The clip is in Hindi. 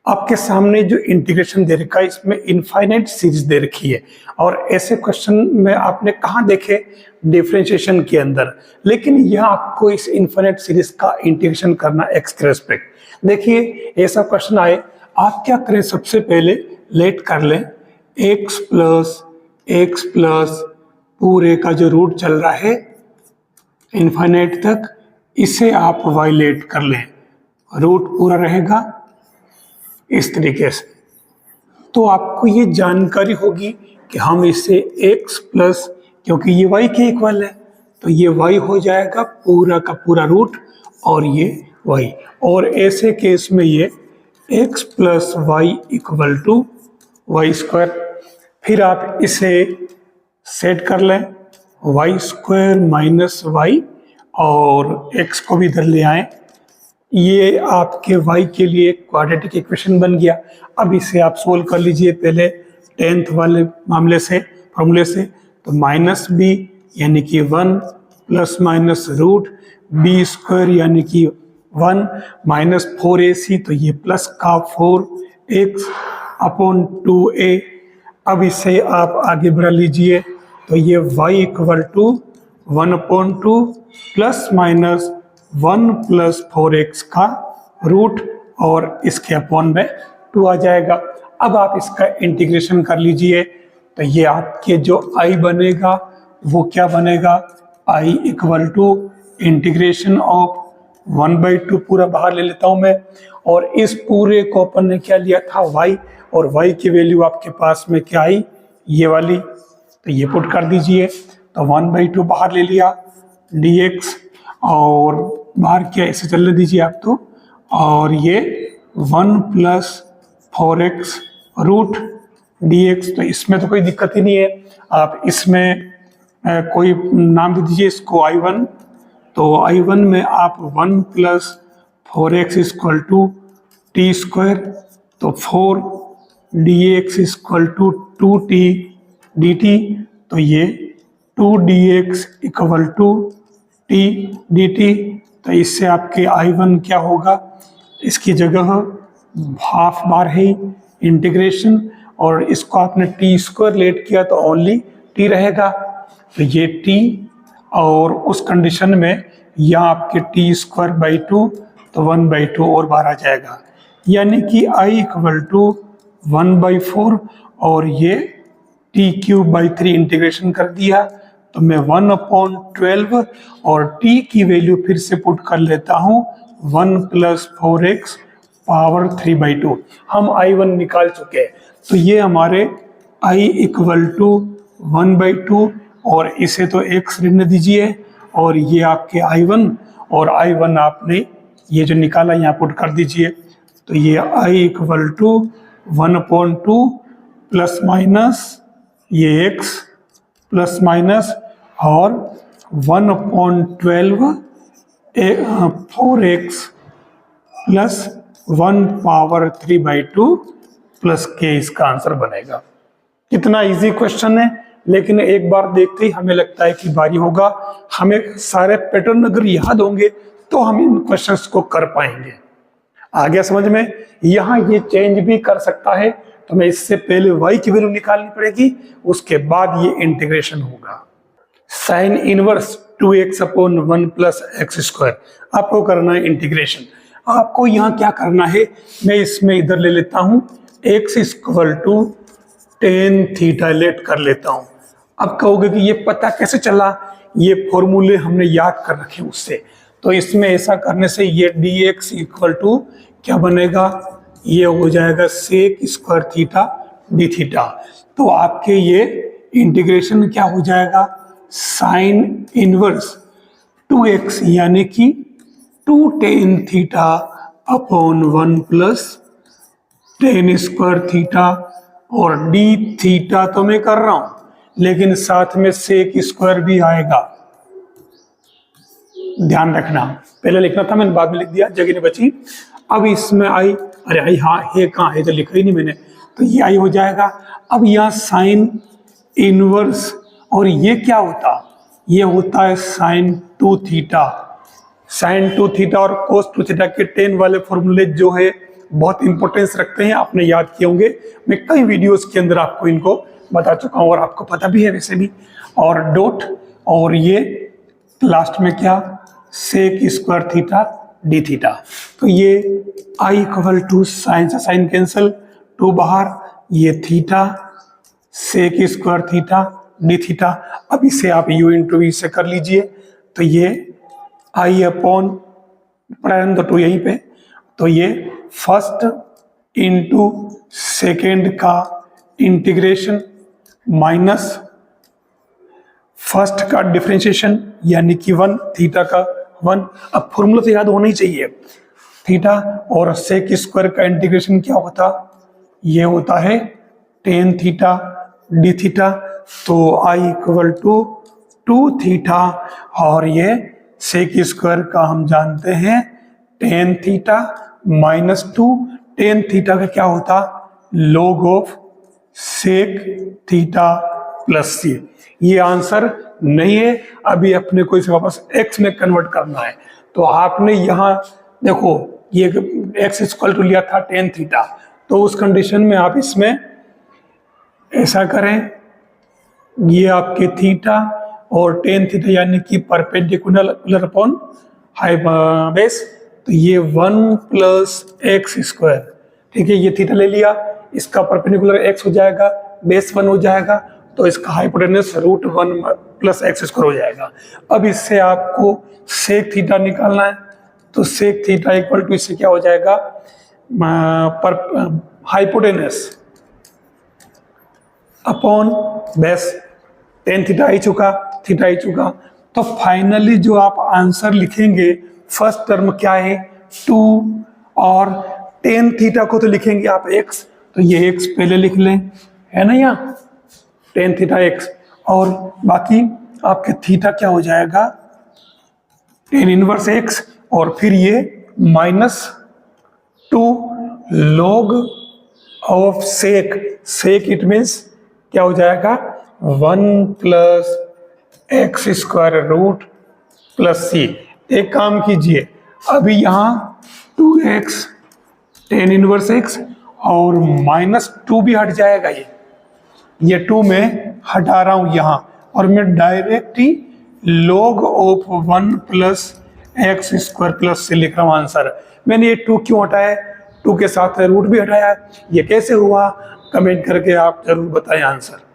आपके सामने जो इंटीग्रेशन दे रखा है इसमें इनफाइनाइट सीरीज दे रखी है और ऐसे क्वेश्चन में आपने कहाँ देखे डिफरेंशिएशन के अंदर, लेकिन यहाँ आपको इस इनफाइनाइट सीरीज का इंटीग्रेशन करना एक्स के रेस्पेक्ट। देखिए ऐसा क्वेश्चन आए, आप क्या करें, सबसे पहले लेट कर लें एक्स प्लस पूरे का जो रूट चल रहा है इनफाइनाइट तक, इसे आप वाई लेट कर लें, रूट पूरा रहेगा इस तरीके से। तो आपको ये जानकारी होगी कि हम इसे x प्लस, क्योंकि ये y के इक्वल है तो ये y हो जाएगा पूरा का पूरा रूट और ये y, और ऐसे केस में ये x plus y equal to y square. फिर आप इसे सेट कर लें वाई स्क्वायर माइनस वाई और x को भी इधर ले आए, ये आपके y के लिए क्वाड्रेटिक इक्वेशन बन गया। अब इसे आप सोल्व कर लीजिए पहले 10th वाले मामले से, फॉर्मूले से। तो माइनस बी यानी कि 1 plus minus root b square यानी कि 1 माइनस 4ac, तो ये प्लस का 4x अपॉन 2a। अब इसे आप आगे बढ़ा लीजिए तो ये y equal to 1/2 plus minus 1 plus 4x का रूट और इसके अपॉन में 2 आ जाएगा। अब आप इसका इंटीग्रेशन कर लीजिए तो ये आपके जो i बनेगा वो क्या बनेगा, i equal to integration of 1/2, पूरा बाहर ले लेता हूं मैं, और इस पूरे को अपन ने क्या लिया था y, और y की वैल्यू आपके पास में क्या आई, ये वाली, तो ये पुट कर दीजिए। तो 1/2 बाहर ले लिया dx, और बाहर क्या ऐसे चलने दीजिए आप तो, और ये 1 प्लस 4x रूट dx, तो इसमें तो कोई दिक्कत ही नहीं है। आप इसमें कोई नाम दे दीजिए इसको I1, तो I1 में आप 1 plus 4x equal to t square, तो 4 dx equal to 2t dt, तो ये 2 dx equal to t dt, तो इससे आपके I1 क्या होगा, इसकी जगह हाफ बार है इंटीग्रेशन, और इसको आपने टी स्क्वायर लेट किया तो ओनली t रहेगा, तो ये t, और उस कंडीशन में यहाँ आपके टी स्क्वायर बाई 2, तो 1/2 और बाहर आ जाएगा, यानी कि i इक्वल टू 1/4, और ये t क्यूब बाई 3 इंटीग्रेशन कर दिया, तो मैं 1/12 और t की वैल्यू फिर से पुट कर लेता हूँ 1 प्लस 4x पावर 3/2। हम I1 निकाल चुके हैं, तो ये हमारे i इक्वल टू 1/2, और इसे तो x रहने दीजिए, और ये आपके I1, और I1 आपने ये जो निकाला यहाँ पुट कर दीजिए, तो ये i equal to 1/2 plus minus ये x प्लस माइनस और 1/12 4x plus 1 power 3/2 plus k, इसका आंसर बनेगा। कितना इजी क्वेश्चन है, लेकिन एक बार देखते ही हमें लगता है कि भारी होगा। हमें सारे पैटर्न अगर याद होंगे तो हम इन क्वेश्चंस को कर पाएंगे। आ गया समझ में? यहाँ ये चेंज भी कर सकता है, तो मैं इससे पहले y की वैल्यू निकालनी पड़ेगी, उसके बाद ये इंटीग्रेशन होगा। Sine inverse 2x upon 1 plus X square, आपको करना है इंटीग्रेशन। आपको यहाँ क्या करना है, मैं इसमें इधर ले लेता हूँ x equal to tan theta let कर लेता हूँ। अब कहोगे कि ये पता कैसे चला, ये फॉर्मूले हमने याद कर रखे उससे, तो इसमें ऐसा करने से ये dx इक्वल टू क्या बनेगा, ये हो जाएगा sec square theta d theta. तो आपके ये इंटीग्रेशन क्या हो जाएगा, साइन इनवर्स 2x यानी कि 2 tan theta upon 1 plus tan square theta, और डी थीटा तो मैं कर रहा हूं, लेकिन साथ में सेक स्क्वायर भी आएगा, ध्यान रखना। पहले लिखना था मैंने, बाद में लिख दिया, जगह नहीं बची। अब इसमें आई, अरे आई हाँ है, कहाँ है, तो लिखा ही नहीं मैंने, तो ये आई हो जाएगा। अब यहाँ साइन इनवर्स, और ये क्या होता, ये होता है साइन 2 थीटा। साइन 2 थीटा और कोस 2 थीटा के 10 वाले फॉर्मूले जो है बहुत इंपॉर्टेंस रखते हैं, आपने याद किए होंगे। मैं कई वीडियोस के अंदर आपको इनको बता चुका हूँ और आपको पता भी है वैसे भी। और डॉट और ये लास्ट में क्या, sec square theta d theta. तो ये आई इक्वल टू साइन से साइन कैंसिल, टू बाहर, ये theta sec square theta d theta. अब इसे आप यू इंटू वी से कर लीजिए। तो ये आई अपॉन प्रारंभ टू यहीं पे, तो ये फर्स्ट इंटू सेकेंड का इंटीग्रेशन माइनस फर्स्ट का डिफरेंशिएशन यानी कि 1 थीटा का 1। अब फॉर्मूला तो याद होना ही चाहिए, थीटा और सेक स्क्वायर का इंटीग्रेशन क्या होता, ये होता है टेन थीटा डी थीटा। तो आई इक्वल टू 2 थीटा और ये सेक स्क्वायर का हम जानते हैं tan theta minus 2, tan theta का क्या होता, log of sec theta plus C. ये आंसर नहीं है, अभी अपने को इसे वापस x में कन्वर्ट करना है। तो आपने यहाँ देखो ये x इक्वल टू लिया था टेन थीटा, तो उस कंडीशन में आप इसमें ऐसा करें, ये आपके थीटा और टेन थीटा यानी कि परपेंडिकुलर अपॉन हाइपोटेन्यूज, तो ये 1 प्लस एक्स स्क्वायर, ठीक है। ये थीटा ले लिया, इसका परपेंडिकुलर x हो जाएगा, बेस 1 हो जाएगा, तो इसका हाइपोटेन्यूज √1 प्लस एक्स स्क्वायर हो जाएगा। अब इससे आपको सेक थीटा निकालना है, तो सेक थीटा इक्वल टू इससे क्या हो जाएगा, hypotenuse upon base, tan theta ही चुका, थीटा ही चुका। तो फाइनली जो आप आंसर लिखेंगे, फर्स्ट टर्म क्या है 2 और टेन थीटा को तो लिखेंगे आप x, तो ये x पहले लिख लें, है ना, यहाँ टेन थीटा x, और बाकी आपके थीटा क्या हो जाएगा टेन इनवर्स x, और फिर ये -2 log of sec, sec it means क्या हो जाएगा 1 plus X square root plus C. एक काम कीजिए, अभी यहाँ 2x टेन इनवर्स x और -2 भी हट जाएगा, ये 2 में हटा रहा हूं यहाँ, और मैं direct he log of 1 plus X square plus से लिख रहा हूँ आंसर। मैंने ये 2 क्यों हटाया, 2 के साथ रूट भी हटाया, ये कैसे हुआ, कमेंट करके आप जरूर बताएं आंसर।